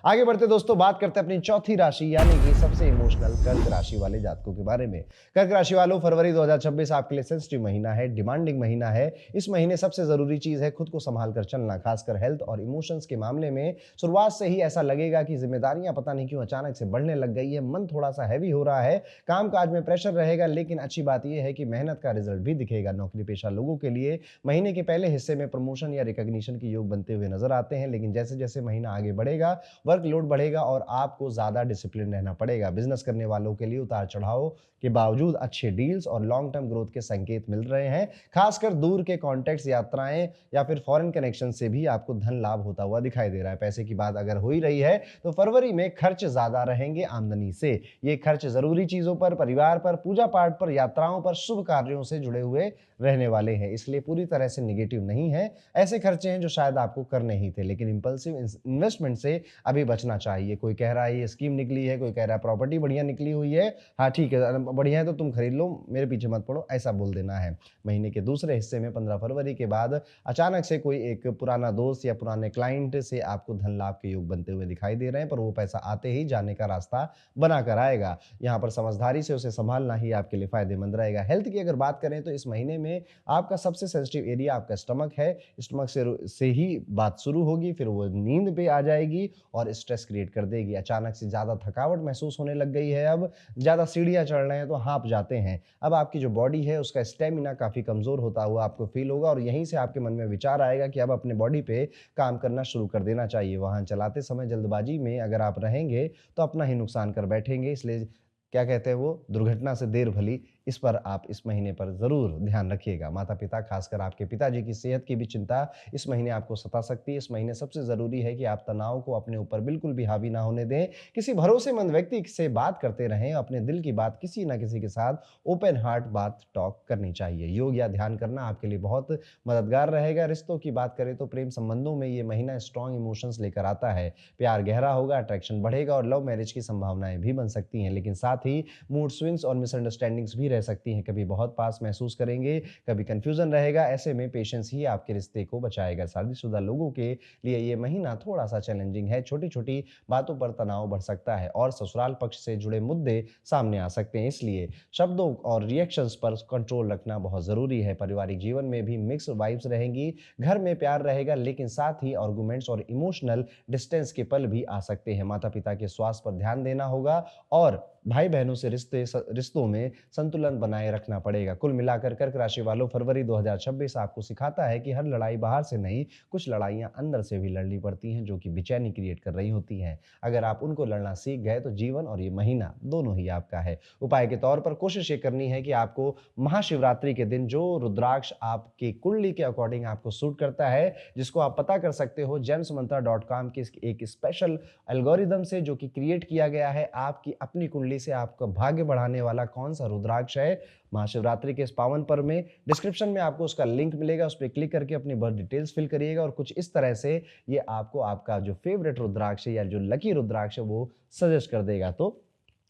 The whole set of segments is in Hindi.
आगे बढ़ते दोस्तों, बात करते हैं अपनी चौथी राशि यानी कि सबसे इमोशनल कर्क राशि वाले जातकों के बारे में। कर्क राशि वालों, फरवरी 2026 आपके लिए सेंसिटिव महीना है, डिमांडिंग महीना है। इस महीने सबसे जरूरी चीज है खुद को संभाल कर चलना, खासकर हेल्थ और इमोशंस के मामले में। शुरुआत से ही ऐसा लगेगा कि जिम्मेदारियां पता नहीं क्यों अचानक से बढ़ने लग गई है, मन थोड़ा सा हैवी हो रहा है, काम काज में प्रेशर रहेगा। लेकिन अच्छी बात यह है कि मेहनत का रिजल्ट भी दिखेगा। नौकरी पेशा लोगों के लिए महीने के पहले हिस्से में प्रमोशन या रिकॉग्निशन के योग बनते हुए नजर आते हैं, लेकिन जैसे जैसे महीना आगे बढ़ेगा वर्कलोड बढ़ेगा और आपको ज्यादा डिसिप्लिन रहना पड़ेगा। बिजनेस करने वालों के लिए उतार चढ़ाव के बावजूद अच्छे डील्स और लॉन्ग टर्म ग्रोथ के संकेत मिल रहे हैं। खासकर दूर के कॉन्टैक्ट्स, यात्राएं या फिर फॉरेन कनेक्शन से भी आपको धन लाभ होता हुआ दिखाई दे रहा है। पैसे की बात अगर हो ही रही है तो फरवरी में खर्च ज्यादा रहेंगे आमदनी से। ये खर्च जरूरी चीजों पर, परिवार पर, पूजा पाठ पर, यात्राओं पर, शुभ कार्यों से जुड़े हुए रहने वाले हैं, इसलिए पूरी तरह से निगेटिव नहीं है। ऐसे खर्चे हैं जो शायद आपको करने ही थे, लेकिन इंपल्सिव इन्वेस्टमेंट से अभी बचना चाहिए। कोई कह रहा है ये स्कीम निकली है, कोई कह रहा है प्रॉपर्टी बढ़िया निकली हुई है, हाँ ठीक है बढ़िया है तो तुम खरीद लो, मेरे पीछे मत पड़ो, ऐसा बोल देना है। महीने के दूसरे हिस्से में 15 फरवरी के बाद अचानक से कोई एक पुराना दोस्त या पुराने क्लाइंट से आपको धन लाभ के योग बनते हुए दिखाई दे रहे हैं, पर वो पैसा आते ही जाने का रास्ता बनाकर आएगा। यहाँ पर समझदारी से उसे संभालना ही आपके लिए फायदेमंद रहेगा। हेल्थ की अगर बात करें तो इस महीने में आपका सबसे सेंसिटिव एरिया आपका स्टमक है। स्टमक से ही बात शुरू होगी, फिर वो नींद पे आ जाएगी और स्ट्रेस क्रिएट कर देगी। अचानक से ज्यादा थकावट महसूस होने लग गई है, अब ज्यादा सीढ़ियां चढ़ रहे हैं तो हाँप जाते हैं। अब आपकी जो बॉडी है उसका स्टेमिना काफी कमजोर होता हुआ आपको फील होगा और यहीं से आपके मन में विचार आएगा कि अब अपने बॉडी पे काम करना शुरू कर देना चाहिए। वाहन चलाते समय जल्दबाजी में अगर आप रहेंगे तो अपना ही नुकसान कर बैठेंगे, इसलिए क्या कहते हैं वो, दुर्घटना से देर भली। इस पर आप इस महीने पर जरूर ध्यान रखिएगा। माता पिता, खासकर आपके पिताजी की सेहत की भी चिंता इस महीने आपको सता सकती है। इस महीने सबसे जरूरी है कि आप तनाव को अपने ऊपर बिल्कुल भी हावी ना होने दें। किसी भरोसेमंद व्यक्ति से बात करते रहें, अपने दिल की बात किसी ना किसी के साथ ओपन हार्ट बात टॉक करनी चाहिए। योग या ध्यान करना आपके लिए बहुत मददगार रहेगा। रिश्तों की बात करें तो प्रेम संबंधों में ये महीना स्ट्रॉन्ग इमोशंस लेकर आता है। प्यार गहरा होगा, अट्रैक्शन बढ़ेगा और लव मैरिज की संभावनाएं भी बन सकती हैं, लेकिन साथ ही मूड स्विंग्स और मिसअंडरस्टैंडिंग्स भी रह सकती हैं। कभी बहुत पास महसूस करेंगे, कभी कंफ्यूजन रहेगा। ऐसे में पेशेंस ही आपके रिश्ते को बचाएगा। शादीशुदा लोगों के लिए ये महीना थोड़ा सा चैलेंजिंग है। छोटी छोटी बातों पर तनाव बढ़ सकता है और ससुराल पक्ष से जुड़े मुद्दे सामने आ सकते हैं, इसलिए शब्दों और रिएक्शंस पर कंट्रोल रखना बहुत जरूरी है। पारिवारिक जीवन में भी मिक्स वाइब्स रहेंगी। घर में प्यार रहेगा, लेकिन साथ ही आर्गुमेंट्स और इमोशनल डिस्टेंस के पल भी आ सकते हैं। माता पिता के स्वास्थ्य पर ध्यान देना होगा और भाई बहनों से रिश्तों में संतुलन बनाए रखना पड़ेगा। कुल मिलाकर कर्क राशि वालों, फरवरी 2026 आपको सिखाता है कि हर लड़ाई बाहर से नहीं, कुछ लड़ाइयां अंदर से भी लड़नी पड़ती हैं, जो कि बेचैनी क्रिएट कर रही होती हैं। अगर आप उनको लड़ना सीख गए तो जीवन और ये महीना दोनों ही आपका है। उपाय के तौर पर कोशिश ये करनी है कि आपको महाशिवरात्रि के दिन जो रुद्राक्ष आपकी कुंडली के अकॉर्डिंग आपको सूट करता है, जिसको आप पता कर सकते हो gemsmantra.com के एक स्पेशल एल्गोरिदम से, जो कि क्रिएट किया गया है आपकी अपनी कुंडली से, आपका भाग्य बढ़ाने वाला कौन सा रुद्राक्ष है महाशिवरात्रि के इस पावन पर्व में। डिस्क्रिप्शन में आपको उसका लिंक मिलेगा, उस पर क्लिक करके अपनी बर्थ डिटेल्स फिल करिएगा और कुछ इस तरह से ये आपको आपका जो फेवरेट रुद्राक्ष है या जो लकी रुद्राक्ष है वो सजेस्ट कर देगा। तो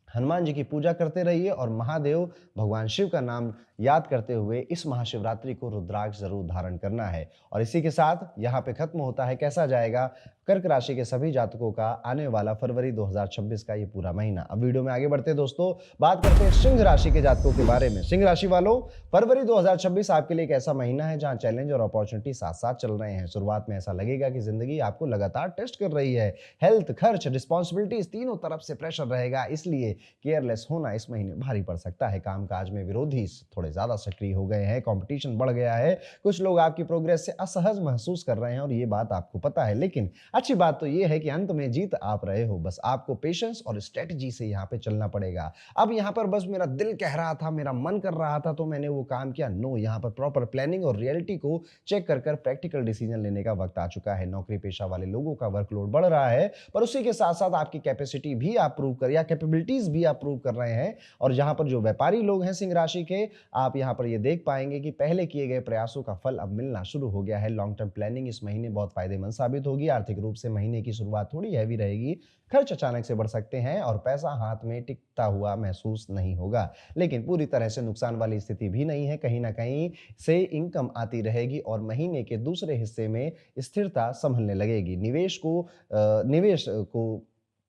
हनुमान जी की पूजा करते रहिए और महादेव भगवान शिव का नाम याद करते हुए इस महाशिवरात्रि को रुद्राक्ष जरूर धारण करना है। और इसी के साथ यहाँ पे खत्म होता है कैसा जाएगा कर्क राशि के सभी जातकों का आने वाला फरवरी 2026 का ये पूरा महीना। अब वीडियो में आगे बढ़ते दोस्तों, बात करते हैं सिंह राशि के जातकों के बारे में। सिंह राशि वालों, फरवरी 2026 आपके लिए एक ऐसा महीना है जहां चैलेंज और अपॉर्चुनिटी साथ साथ चल रहे हैं। शुरुआत में ऐसा लगेगा कि जिंदगी आपको लगातार टेस्ट कर रही है। हेल्थ, खर्च, रिस्पॉन्सिबिलिटीज, तीनों तरफ से प्रेशर रहेगा, इसलिए केयरलेस होना इस महीने भारी पड़ सकता है। कामकाज में विरोधी थोड़े ज्यादा सक्रिय हो गए हैं, कंपटीशन बढ़ गया है, कुछ लोग आपकी प्रोग्रेस से असहज महसूस कर रहे हैं और ये बात आपको पता है। लेकिन अच्छी बात तो ये है कि अंत में जीत आप रहे हो, बस आपको पेशेंस और स्ट्रेटजी से यहाँ पे चलना पड़ेगा। अब यहाँ पर बस मेरा दिल कह रहा था, मेरा मन कर रहा था तो मैंने वो काम किया, नो, यहाँ पर प्रॉपर प्लानिंग और रियलिटी को चेक कर कर प्रैक्टिकल डिसीजन लेने का वक्त आ चुका है। नौकरी पेशा वाले लोगों का वर्कलोड बढ़ रहा है, पर उसी के साथ साथ आपकी कैपेसिटी भी आप प्रूव कर या कैपेबिलिटीज भी आप प्रूव कर रहे हैं। और यहाँ पर जो व्यापारी लोग हैं सिंह राशि के, आप यहाँ पर ये देख पाएंगे कि पहले किए गए प्रयासों का फल अब मिलना शुरू हो गया है। लॉन्ग टर्म प्लानिंग इस महीने बहुत फायदेमंद साबित होगी। आर्थिक रूप से महीने की शुरुआत थोड़ी हैवी रहेगी, खर्च अचानक से बढ़ सकते हैं और पैसा हाथ में टिकता हुआ महसूस नहीं होगा। लेकिन पूरी तरह से नुकसान वाली स्थिति भी नहीं है, कहीं न कहीं से इनकम आती रहेगी और महीने के दूसरे हिस्से में स्थिरता संभलने लगेगी। निवेश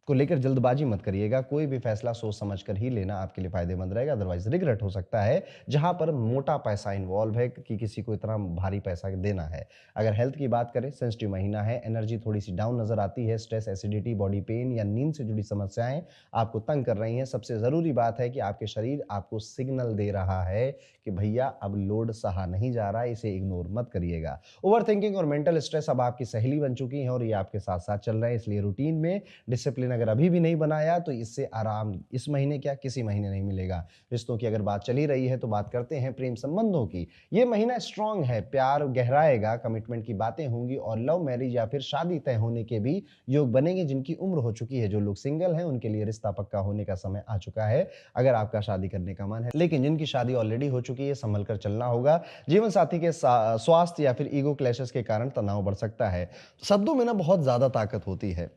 को लेकर जल्दबाजी मत करिएगा, कोई भी फैसला सोच समझ कर ही लेना आपके लिए फ़ायदेमंद रहेगा, अदरवाइज़ रिग्रेट हो सकता है, जहाँ पर मोटा पैसा इन्वॉल्व है कि किसी को इतना भारी पैसा देना है। अगर हेल्थ की बात करें, सेंसिटिव महीना है, एनर्जी थोड़ी-सी डाउन नज़र आती है, स्ट्रेस, एसिडिटी, बॉडी पेन या नींद से जुड़ी समस्याएँ आपको तंग कर रही हैं। सबसे ज़रूरी बात है कि आपके शरीर आपको सिग्नल दे रहा है कि भैया अब लोड सहा नहीं जा रहा है, इसे इग्नोर मत करिएगा। ओवरथिंकिंग और मेंटल स्ट्रेस अब आपकी सहेली बन चुकी हैं और ये आपके साथ-साथ चल रहे हैं, इसलिए रूटीन में डिसिप्लिन अगर अभी भी नहीं बनाया तो इससे आराम इस महीने क्या किसी महीने नहीं मिलेगा। रिश्तों की अगर बात चली रही है तो बात करते हैं प्रेम संबंधों की। ये महीना स्ट्रांग है, प्यार गहराएगा, कमिटमेंट की बातें होंगी और लव मैरिज या फिर शादी तय होने के भी योग बनेंगे। जिनकी उम्र हो चुकी है, जो लोग सिंगल हैं, उनके लिए रिश्ता पक्का होने का समय आ चुका है, अगर आपका शादी करने का मन है। लेकिन जिनकी शादी ऑलरेडी हो चुकी है, संभल कर चलना होगा। जीवन साथी के स्वास्थ्य या फिर ईगो क्लैशेस के कारण तनाव बढ़ सकता है। शब्दों में ना बहुत ज्यादा ताकत होती है।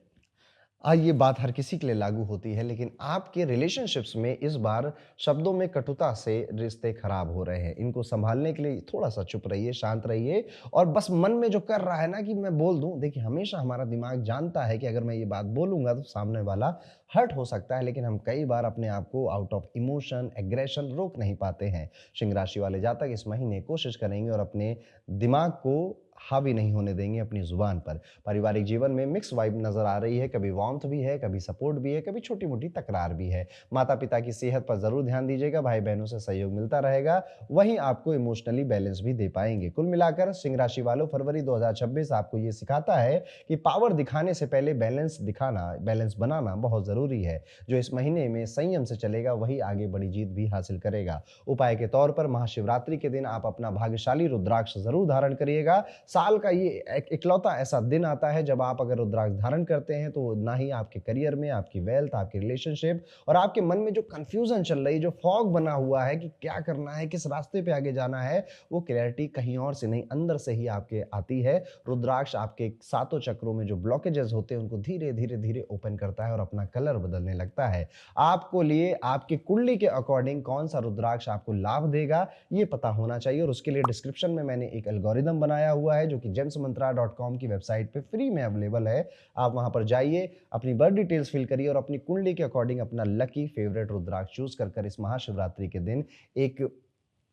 ये बात हर किसी के लिए लागू होती है, लेकिन आपके रिलेशनशिप्स में इस बार शब्दों में कटुता से रिश्ते खराब हो रहे हैं। इनको सँभालने के लिए थोड़ा-सा चुप रहिए, शांत रहिए और बस मन में जो कर रहा है ना कि मैं बोल दूँ, देखिए हमेशा हमारा दिमाग जानता है कि अगर मैं ये बात बोलूँगा तो सामने वाला हर्ट हो सकता है, लेकिन हम कई बार अपने आप को आउट ऑफ इमोशन, एग्रेशन रोक नहीं पाते हैं। सिंह राशि वाले जातक इस महीने कोशिश करेंगे और अपने दिमाग को हावी नहीं होने देंगे अपनी जुबान पर। पारिवारिक जीवन में मिक्स वाइब नजर आ रही है, कभी वार्मथ भी है, कभी सपोर्ट भी है, कभी छोटी-मोटी तकरार भी है। माता-पिता की सेहत पर जरूर ध्यान दीजिएगा, भाई-बहनों से सहयोग मिलता रहेगा, वहीं आपको इमोशनली बैलेंस भी दे पाएंगे। कुल मिलाकर सिंह राशि वालों, फरवरी 2026 आपको ये सिखाता है कि पावर दिखाने से पहले बैलेंस बनाना बहुत जरूरी है। जो इस महीने में संयम से चलेगा वही आगे बड़ी जीत भी हासिल करेगा। उपाय के तौर पर महाशिवरात्रि के दिन आप अपना भाग्यशाली रुद्राक्ष जरूर धारण करिएगा। साल का ये इकलौता ऐसा दिन आता है जब आप अगर रुद्राक्ष धारण करते हैं तो ना ही आपके करियर में, आपकी वेल्थ, आपकी रिलेशनशिप और आपके मन में जो कंफ्यूजन चल रही है, जो फॉग बना हुआ है कि क्या करना है, किस रास्ते पे आगे जाना है, वो क्लैरिटी कहीं और से नहीं, अंदर से ही आपके आती है। रुद्राक्ष आपके सातों चक्रों में जो ब्लॉकेजेस होते हैं उनको धीरे धीरे धीरे ओपन करता है और अपना कलर बदलने लगता है। आपको लिए आपकी कुंडली के अकॉर्डिंग कौन सा रुद्राक्ष आपको लाभ देगा ये पता होना चाहिए और उसके लिए डिस्क्रिप्शन में मैंने एक एल्गोरिदम बनाया हुआ है जो कि gemsmantra.com की वेबसाइट पे फ्री में अवेलेबल है। आप वहां पर जाइए, अपनी बर्थ डिटेल्स फिल करिए और अपनी कुंडली के अकॉर्डिंग अपना लकी फेवरेट रुद्राक्ष चूज कर इस महाशिवरात्रि के दिन एक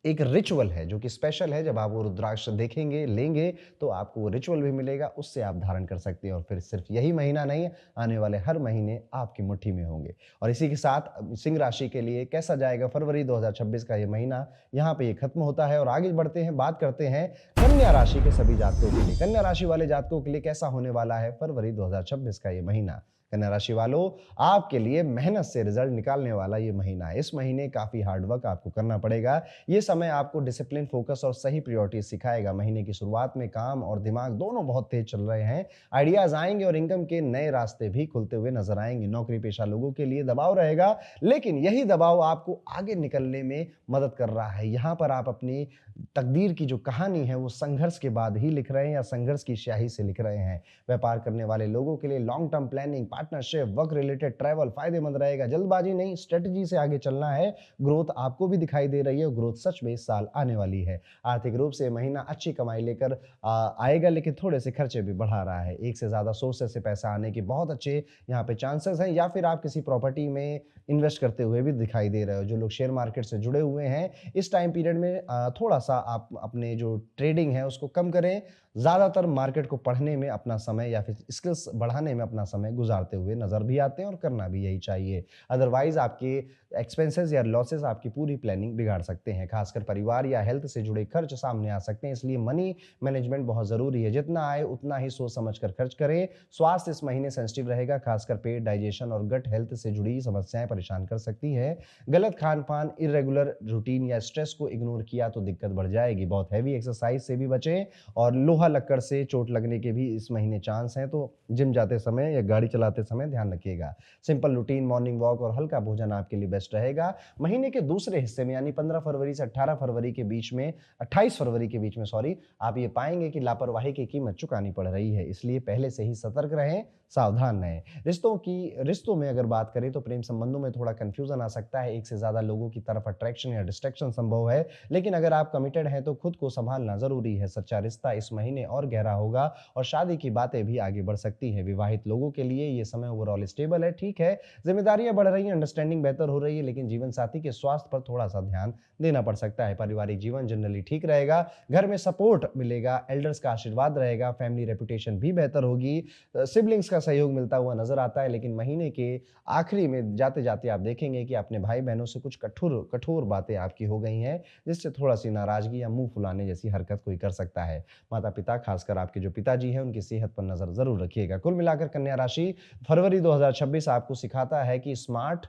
एक रिचुअल है जो कि स्पेशल है। जब आप वो रुद्राक्ष देखेंगे, लेंगे तो आपको वो रिचुअल भी मिलेगा, उससे आप धारण कर सकते हैं और फिर सिर्फ यही महीना नहीं, आने वाले हर महीने आपकी मुट्ठी में होंगे। और इसी के साथ सिंह राशि के लिए कैसा जाएगा फरवरी 2026 का ये महीना, यहाँ पे ये खत्म होता है और आगे बढ़ते हैं, बात करते हैं कन्या राशि के सभी जातकों के लिए। कन्या राशि वाले जातकों के लिए कैसा होने वाला है फरवरी 2026 का ये महीना। कन्या राशि वालों, आपके लिए मेहनत से रिजल्ट निकालने वाला ये महीना है। इस महीने काफी हार्ड वर्क आपको करना पड़ेगा। ये समय आपको डिसिप्लिन, फोकस और सही प्रायोरिटी सिखाएगा। महीने की शुरुआत में काम और दिमाग दोनों बहुत तेज चल रहे हैं। आइडियाज आएंगे और इनकम के नए रास्ते भी खुलते हुए नजर आएंगे। नौकरी पेशा लोगों के लिए दबाव रहेगा, लेकिन यही दबाव आपको आगे निकलने में मदद कर रहा है। यहाँ पर आप अपनी तकदीर की जो कहानी है वो संघर्ष के बाद ही लिख रहे हैं या संघर्ष की स्याही से लिख रहे हैं। व्यापार करने वाले लोगों के लिए long term planning, partnership, work related travel फायदेमंद रहेगा। जल्दबाजी नहीं, स्ट्रेटजी से आगे चलना है। ग्रोथ आपको भी दिखाई दे रही है, ग्रोथ सच में इस साल आने वाली है। आर्थिक रूप से महीना अच्छी कमाई लेकर आएगा, लेकिन थोड़े से खर्चे भी बढ़ा रहा है। एक से ज्यादा सोर्सेस से पैसा आने के बहुत अच्छे यहाँ पे चांसेस हैं, या फिर आप किसी प्रॉपर्टी में इन्वेस्ट करते हुए भी दिखाई दे रहे हो। जो लोग शेयर मार्केट से जुड़े हुए हैं, इस टाइम पीरियड में थोड़ा सा आप अपने जो ट्रेडिंग है उसको कम करें। ज्यादातर मार्केट को पढ़ने में अपना समय या फिर स्किल्स बढ़ाने में अपना समय गुजारते हुए नजर भी आते हैं और करना भी यही चाहिए। अदरवाइज आपके एक्सपेंसेस या लॉसेस आपकी पूरी प्लानिंग बिगाड़ सकते हैं। खासकर परिवार या हेल्थ से जुड़े खर्च सामने आ सकते हैं, इसलिए मनी मैनेजमेंट बहुत जरूरी है। जितना आए उतना ही सोच समझ कर खर्च करें। स्वास्थ्य इस महीने सेंसिटिव रहेगा, खासकर पेट, डाइजेशन और गट हेल्थ से जुड़ी समस्याएं परेशान कर सकती है। गलत खान पान, इरेगुलर रूटीन या स्ट्रेस को इग्नोर किया तो दिक्कत बढ़ जाएगी। बहुत हैवी एक्सरसाइज से भी बचें और लोहा लोहा लक्कड़ से चोट लगने के भी इस महीने चांस हैं, तो जिम जाते समय या गाड़ी चलाते समय ध्यान रखिएगा। सिंपल रूटीन, मॉर्निंग वॉक और हल्का भोजन आपके लिए बेस्ट रहेगा। महीने के दूसरे हिस्से में यानी 15 फरवरी से 18 फरवरी के बीच में 28 फरवरी के बीच में सॉरी, आप ये पाएंगे कि लापरवाही की कीमत चुकानी पड़ रही है। इसलिए पहले से ही सतर्क रहें, सावधान रहें। रिश्तों में अगर बात करें तो प्रेम संबंधों में थोड़ा कंफ्यूजन आ सकता है, एक से ज्यादा लोगों की तरफ अट्रैक्शन या डिस्ट्रैक्शन संभव है, लेकिन अगर आप कमिटेड हैं तो खुद को संभालना जरूरी है। सच्चा रिश्ता इस महीने और गहरा होगा और शादी की बातें भी आगे बढ़ सकती हैं। विवाहित लोगों के लिए ये समय ओवरऑल स्टेबल है, ठीक है, जिम्मेदारियां बढ़ रही हैं, अंडरस्टैंडिंग बेहतर हो रही है, लेकिन जीवन साथी के स्वास्थ्य पर थोड़ा सा ध्यान देना पड़ सकता है। पारिवारिक जीवन जनरली ठीक रहेगा, घर में सपोर्ट मिलेगा, एल्डर्स का आशीर्वाद रहेगा, फैमिली रेपुटेशन भी बेहतर होगी, सिबलिंग्स का सहयोग मिलता हुआ नजर आता है। लेकिन महीने के आखिरी में जाते जाते आप देखेंगे कि अपने भाई बहनों से कुछ कठोर कठोर बातें आपकी हो गई हैं, जिससे थोड़ा सी नाराजगी या मुंह फुलाने जैसी हरकत कोई कर सकता है। माता पिता, खासकर आपके जो पिताजी हैं, उनकी सेहत पर नजर जरूर रखिएगा। कुल मिलाकर कन्या राशि फरवरी 2026 आपको सिखाता है कि स्मार्ट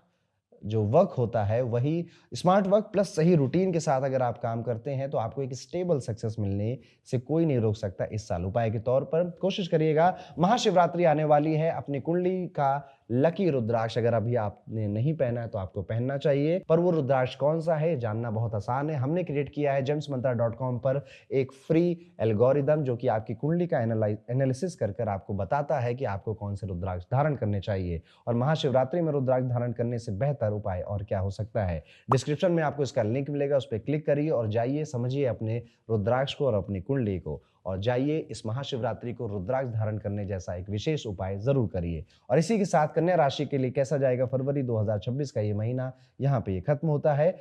जो वर्क होता है वही स्मार्ट वर्क प्लस सही रूटीन के साथ अगर आप काम करते हैं तो आपको एक स्टेबल सक्सेस मिलने से कोई नहीं रोक सकता इस साल। उपाय के तौर पर कोशिश करिएगा, महाशिवरात्रि आने वाली है, अपनी कुंडली का लकी रुद्राक्ष अगर अभी आपने नहीं पहना है तो आपको पहनना चाहिए। पर वो रुद्राक्ष कौन सा है जानना बहुत आसान है। हमने क्रिएट किया है gemsmantra.com पर एक फ्री एल्गोरिदम जो कि आपकी कुंडली का एनालिसिस कर कर आपको बताता है कि आपको कौन से रुद्राक्ष धारण करने चाहिए। और महाशिवरात्रि में रुद्राक्ष धारण करने से बेहतर उपाय और क्या हो सकता है। डिस्क्रिप्शन में आपको इसका लिंक मिलेगा, उस पर क्लिक करिए और जाइए, समझिए अपने रुद्राक्ष को और अपनी कुंडली को, और जाइए इस महाशिवरात्रि को रुद्राक्ष धारण करने जैसा एक विशेष उपाय जरूर करिए। और इसी के साथ कन्या राशि के लिए कैसा जाएगा फरवरी 2026 का ये महीना, यहाँ पे ये खत्म होता है।